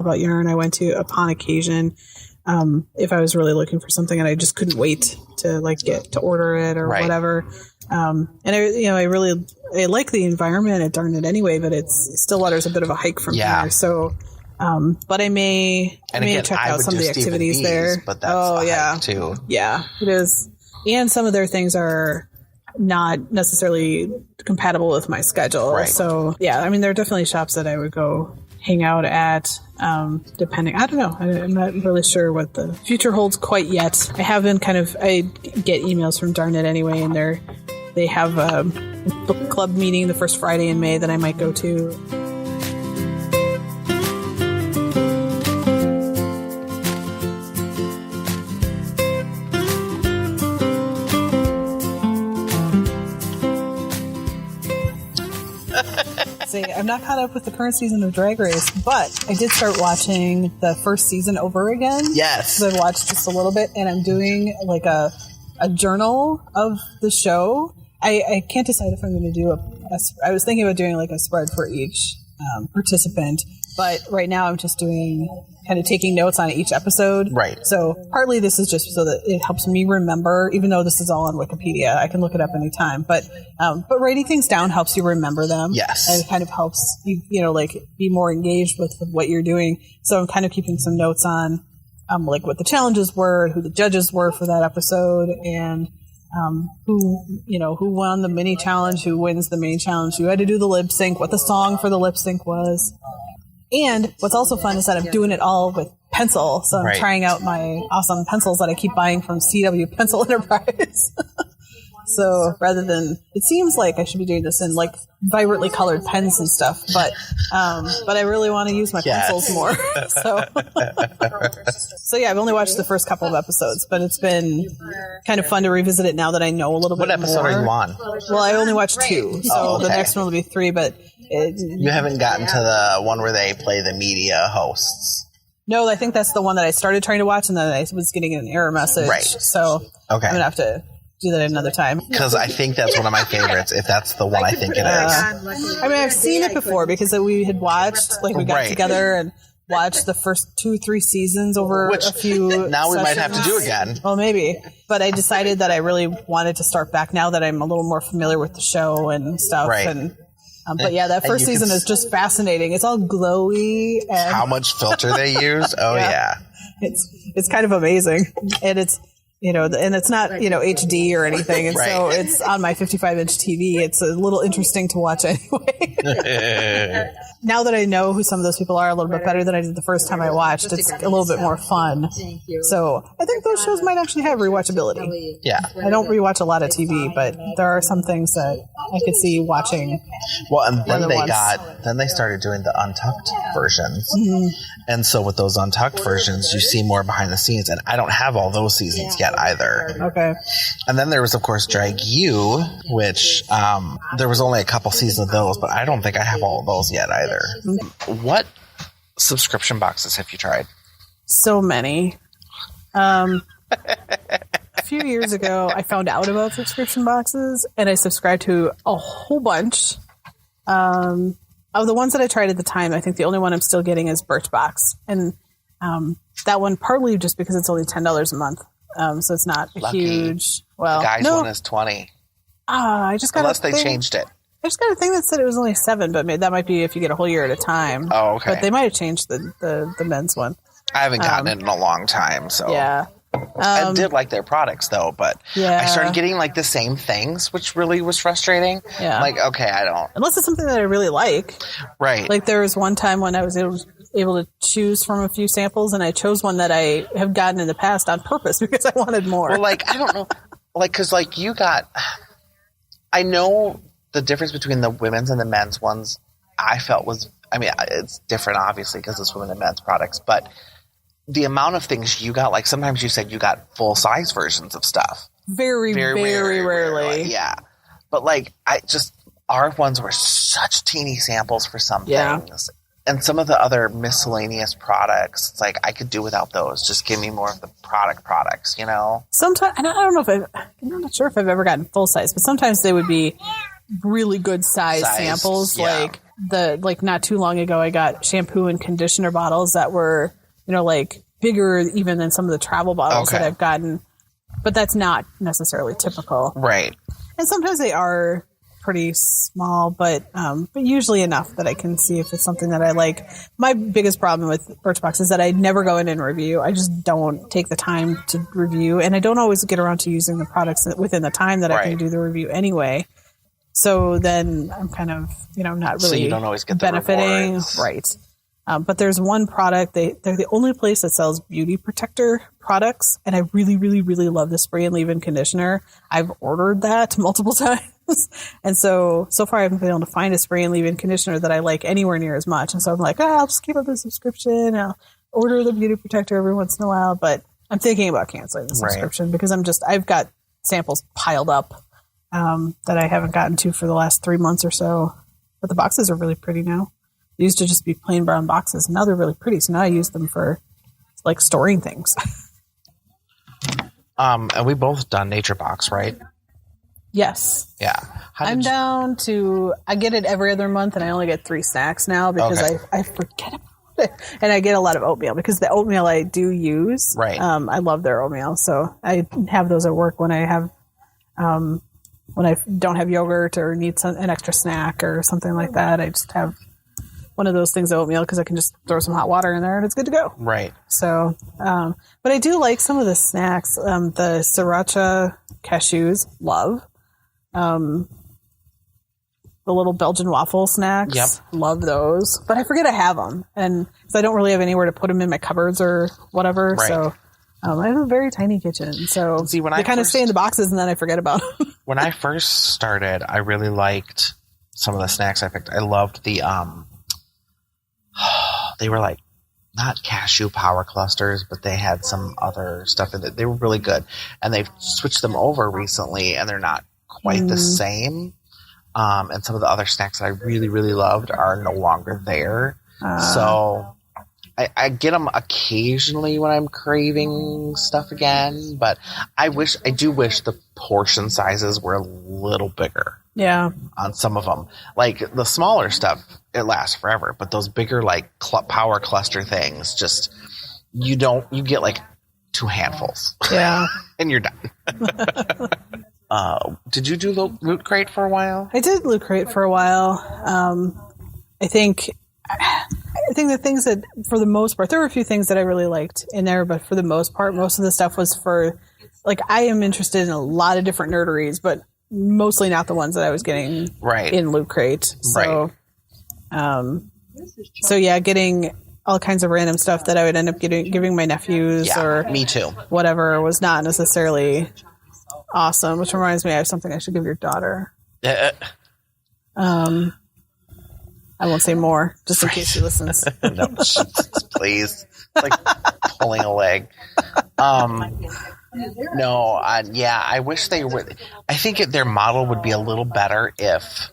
about yarn, I went to Upon Occasion. If I was really looking for something and I just couldn't wait to like get to order it or whatever. And I like the environment at Darn It Anyway, but Stillwater's a bit of a hike from here. So, but I may check out some of the activities there. But that's hike too. Yeah, it is. And some of their things are not necessarily compatible with my schedule. Right. So yeah, I mean, there are definitely shops that I would go hang out at, depending. I don't know. I'm not really sure what the future holds quite yet. I have been I get emails from Darn It Anyway, and they have a book club meeting the first Friday in May that I might go to. I'm not caught up with the current season of Drag Race, but I did start watching the first season over again. Yes. Because I've watched just a little bit, and I'm doing like a journal of the show. I can't decide if I'm going to do I was thinking about doing like a spread for each participant, but right now I'm just doing kind of taking notes on each episode. Right. So partly this is just so that it helps me remember, even though this is all on Wikipedia, I can look it up anytime. But writing things down helps you remember them. Yes. And it kind of helps you, be more engaged with what you're doing. So I'm kind of keeping some notes on, like what the challenges were, who the judges were for that episode, and who won the mini challenge, who wins the main challenge, who had to do the lip sync, what the song for the lip sync was. And what's also fun is that I'm doing it all with pencil. So I'm trying out my awesome pencils that I keep buying from CW Pencil Enterprise. So rather than, it seems like I should be doing this in like vibrantly colored pens and stuff, but I really want to use my pencils more. So yeah, I've only watched the first couple of episodes, but it's been kind of fun to revisit it now that I know a little bit more. What episode are you on? Well, I only watched 2, so the next one will be 3, but you haven't gotten to the one where they play the media hosts. No, I think that's the one that I started trying to watch, and then I was getting an error message. Right. So I'm going to have to do that another time. Because I think that's one of my favorites, if that's the one I think it is. I mean, I've seen it before because we had watched, like we got together and watched the first 2-3 seasons over a few now we sessions. might have to do again. Well, maybe. But I decided that I really wanted to start back now that I'm a little more familiar with the show and stuff. Right. And but yeah, that first season is just fascinating. It's all glowy. And how much filter they use? Oh yeah. It's kind of amazing, and it's and it's not HD or anything, and so it's on my 55-inch TV. It's a little interesting to watch anyway. Now that I know who some of those people are a little bit better than I did the first time I watched, it's a little bit more fun. So I think those shows might actually have rewatchability. Yeah. I don't rewatch a lot of TV, but there are some things that I could see watching. Well, and then they started doing the untucked versions. Mm-hmm. And so with those untucked versions, you see more behind the scenes, and I don't have all those seasons yet either. Okay. And then there was, of course, Drag U, which there was only a couple seasons of those, but I don't think I have all of those yet either. What subscription boxes have you tried? So many. A few years ago, I found out about subscription boxes, and I subscribed to a whole bunch. Of the ones that I tried at the time, I think the only one I'm still getting is Birchbox. And that one partly just because it's only $10 a month. So it's not huge. Well, the guys one is $20. I just got unless they changed it. I just got a thing that said it was only $7, but that might be if you get a whole year at a time. Oh, okay. But they might have changed the men's one. I haven't gotten it in a long time, so yeah. I did like their products though, but I started getting like the same things, which really was frustrating. Yeah. Like, okay, I don't. Unless it's something that I really like. Right. Like there was one time when I was able to choose from a few samples, and I chose one that I have gotten in the past on purpose because I wanted more. Well, like, I don't know. Like, because like you got, I know the difference between the women's and the men's ones I felt was, I mean, it's different obviously because it's women and men's products, but the amount of things you got, like sometimes you said you got full size versions of stuff. Very rarely. Yeah. But like, our ones were such teeny samples for some things. And some of the other miscellaneous products, it's like I could do without those. Just give me more of the products, you know? Sometimes, and I don't know I'm not sure if I've ever gotten full size, but sometimes they would be really good size samples. Yeah. Like not too long ago, I got shampoo and conditioner bottles that were, like bigger even than some of the travel bottles that I've gotten. But that's not necessarily typical. Right. And sometimes they are pretty small, but usually enough that I can see if it's something that I like. My biggest problem with Birchbox is that I never go in and review. I just don't take the time to review, and I don't always get around to using the products within the time that I can do the review anyway. So then I'm kind of, not really so you don't always get the benefiting. Rewards. Right. But there's one product, they're the only place that sells beauty protector products, and I really, really, really love the spray and leave-in conditioner. I've ordered that multiple times. And so far I haven't been able to find a spray and leave-in conditioner that I like anywhere near as much. And so I'm like, I'll just keep up the subscription. I'll order the beauty protector every once in a while. But I'm thinking about canceling the subscription because I've got samples piled up that I haven't gotten to for the last 3 months or so. But the boxes are really pretty now. They used to just be plain brown boxes. And now they're really pretty. So now I use them for like storing things. And we both done Nature Box, right? Yes. Yeah. I'm down to, I get it every other month, and I only get 3 snacks now because I forget about it. And I get a lot of oatmeal because the oatmeal I do use. Right. I love their oatmeal. So I have those at work when I have, when I don't have yogurt or need an extra snack or something like that. I just have one of those things of oatmeal because I can just throw some hot water in there and it's good to go. Right. So, but I do like some of the snacks. The sriracha cashews, love. The little Belgian waffle snacks. Yep. Love those. But I forget I have them. And because I don't really have anywhere to put them in my cupboards or whatever. Right. So I have a very tiny kitchen. So see, they kind of stay in the boxes and then I forget about them. When I first started, I really liked some of the snacks I picked. I loved the, they were like, not cashew power clusters, but they had some other stuff in it. They were really good. And they've switched them over recently and they're not quite the same. And some of the other snacks that I really, really loved are no longer there. So I get them occasionally when I'm craving stuff again, but I do wish the portion sizes were a little bigger. Yeah. On some of them. Like the smaller stuff, it lasts forever, but those bigger like power cluster things, just you get like 2 handfuls. Yeah. And you're done. Did you do Loot Crate for a while? I did Loot Crate for a while. I think the things that, for the most part, there were a few things that I really liked in there, but for the most part, most of the stuff was for, like, I am interested in a lot of different nerderies, but mostly not the ones that I was getting in Loot Crate. So, so yeah, getting all kinds of random stuff that I would end up giving my nephews or me too. Whatever was not necessarily awesome, which reminds me I have something I should give your daughter. I won't say more, just in case she listens. No, please. It's like pulling a leg. No, I wish they were. I think their model would be a little better if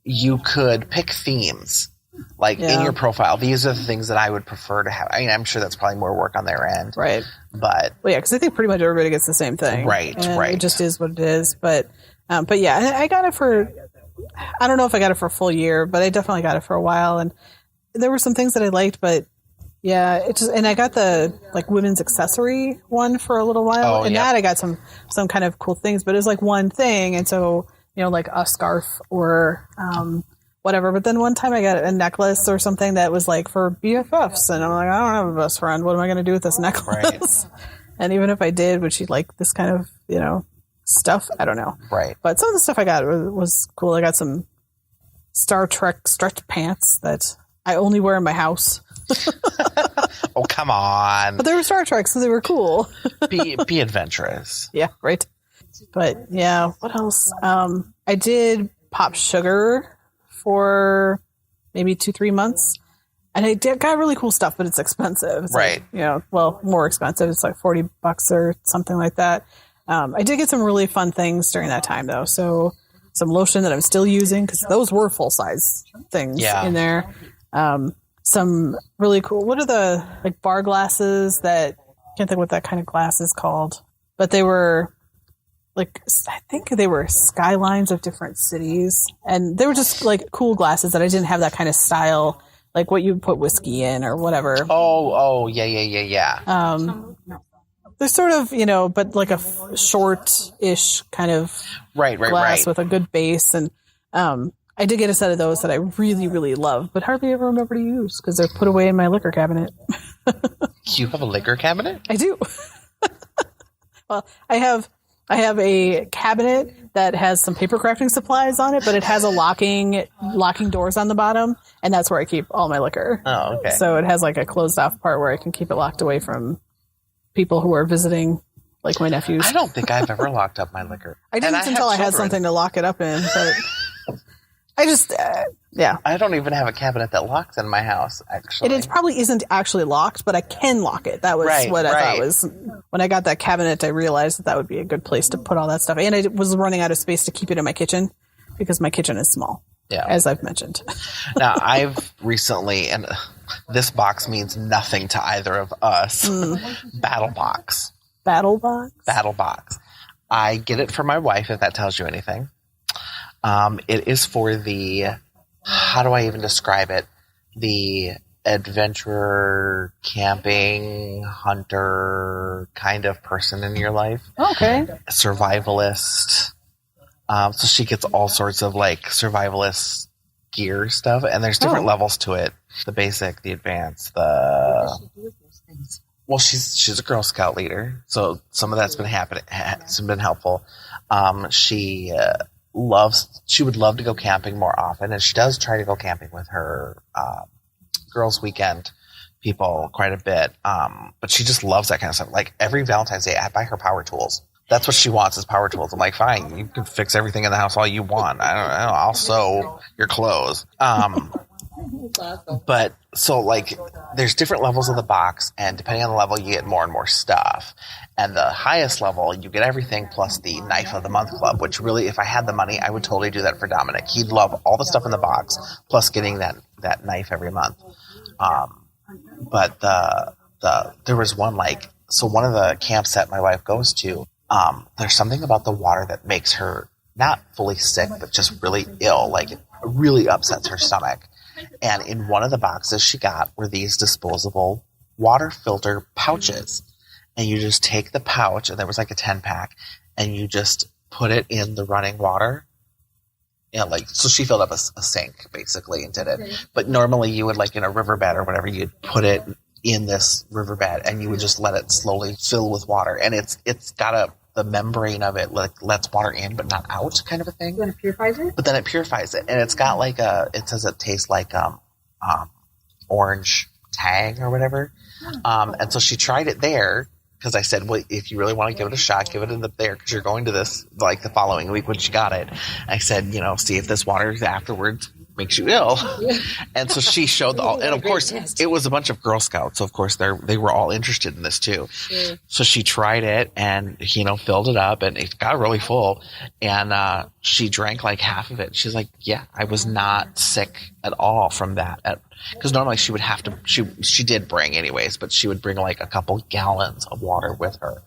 you could pick themes. Like in your profile, these are the things that I would prefer to have. I mean, I'm sure that's probably more work on their end. Right. But well, yeah, because I think pretty much everybody gets the same thing. Right. It just is what it is. But yeah, I got it for, I don't know if I got it for a full year, but I definitely got it for a while. And there were some things that I liked, but yeah, and I got the like women's accessory one for a little while. That I got some kind of cool things, but it was like one thing. And so, like a scarf or, whatever. But then one time I got a necklace or something that was like for BFFs. And I'm like, I don't have a best friend. What am I going to do with this necklace? Right. And even if I did, would she like this kind of, stuff? I don't know. Right. But some of the stuff I got was cool. I got some Star Trek stretch pants that I only wear in my house. Oh, come on. But they were Star Trek, so they were cool. Be adventurous. Yeah, right. But yeah, what else? I did Pop Sugar for maybe 2-3 months. And I got really cool stuff, but it's expensive. It's right. Like, more expensive. It's like $40 or something like that. I did get some really fun things during that time, though. So some lotion that I'm still using, because those were full-size things in there. Some really cool, what are the like bar glasses that, I can't think what that kind of glass is called, but they were like, I think they were skylines of different cities. And they were just like cool glasses that I didn't have that kind of style, like what you would put whiskey in or whatever. Yeah. They're sort of, but like a short-ish kind of glass with a good base. And I did get a set of those that I really, really love, but hardly ever remember to use because they're put away in my liquor cabinet. You have a liquor cabinet? I do. Well, I have a cabinet that has some paper crafting supplies on it, but it has a locking doors on the bottom, and that's where I keep all my liquor. Oh, okay. So it has like a closed off part where I can keep it locked away from people who are visiting, like my nephews. I don't think I've ever locked up my liquor. I didn't until I had something to lock it up in, but I just, I don't even have a cabinet that locks in my house, actually. It probably isn't actually locked, but I can lock it. That was what I thought was, when I got that cabinet, I realized that would be a good place to put all that stuff. And I was running out of space to keep it in my kitchen because my kitchen is small, as I've mentioned. Now, I've recently, and this box means nothing to either of us, Battle Box. Battle Box? Battle Box. I get it for my wife, if that tells you anything. It is for the, how do I even describe it? The adventurer, camping, hunter kind of person in your life. Okay. Survivalist. So she gets all sorts of like survivalist gear stuff, and there's different levels to it. The basic, the advanced, well, she's a Girl Scout leader, so some of that's been been helpful. She would love to go camping more often, and she does try to go camping with her girls' weekend people quite a bit. But she just loves that kind of stuff. Like every Valentine's Day, I buy her power tools. That's what she wants is power tools. I'm like, fine, you can fix everything in the house all you want. I don't know. I'll sew your clothes. But so like there's different levels of the box, and depending on the level, you get more and more stuff. And the highest level, you get everything plus the Knife of the Month Club, which really, if I had the money, I would totally do that for Dominic. He'd love all the stuff in the box, plus getting that knife every month. But there was one one of the camps that my wife goes to, there's something about the water that makes her not fully sick, but just really ill. Like it really upsets her stomach. And in one of the boxes she got were these disposable water filter pouches. And you just take the pouch, and there was like a 10-pack, and you just put it in the running water. So she filled up a sink, basically, and did it. Okay. But normally you would, like in a riverbed or whatever, you'd put it in this riverbed, and you would just let it slowly fill with water. And it's got the membrane of it lets water in but not out kind of a thing. Then it purifies it? But then it purifies it. And it's got it says it tastes like orange tang or whatever. And so she tried it there. Because I said, well, if you really want to give it a shot, give it there because you're going to this like the following week when she got it. I said, see if this water afterwards makes you ill. Yeah. And so she showed and of course it was a bunch of Girl Scouts. So of course they were all interested in this too. Yeah. So she tried it and, filled it up and it got really full. And she drank like half of it. She's like, yeah, I was not sick at all from that. Because normally she would have to, she did bring anyways, but she would bring like a couple gallons of water with her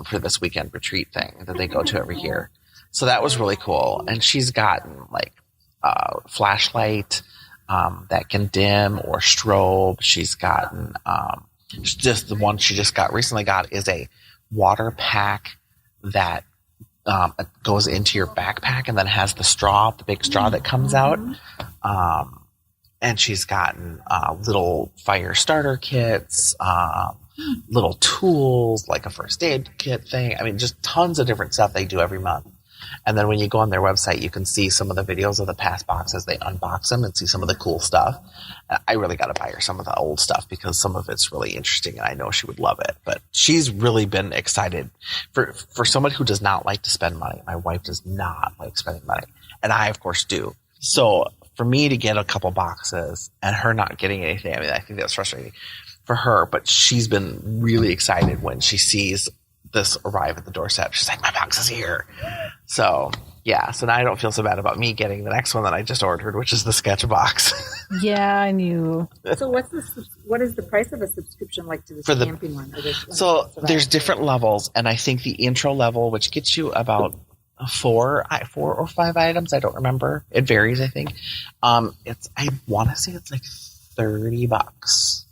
for this weekend retreat thing that they go to every year. So that was really cool. And she's gotten like flashlight that can dim or strobe. She's gotten just the one she just recently got is a water pack that goes into your backpack and then has the big straw that comes out. And she's gotten little fire starter kits, little tools, like a first aid kit thing. I mean, just tons of different stuff they do every month. And then when you go on their website, you can see some of the videos of the past boxes. They unbox them and see some of the cool stuff. I really got to buy her some of the old stuff because some of it's really interesting, and I know she would love it. But she's really been excited. For someone who does not like to spend money, my wife does not like spending money. And I, of course, do. So for me to get a couple boxes and her not getting anything, I mean, I think that's frustrating for her. But she's been really excited when she sees this arrive at the doorstep. She's like, my box is here. So yeah, so now I don't feel so bad about me getting the next one that I just ordered, which is the sketch box. Yeah, I knew. So what is the price of a subscription like to the stamping one? So there's different levels, and I think the intro level, which gets you about 4 or 5 items, I don't remember. It varies, I think. I want to say it's like $30.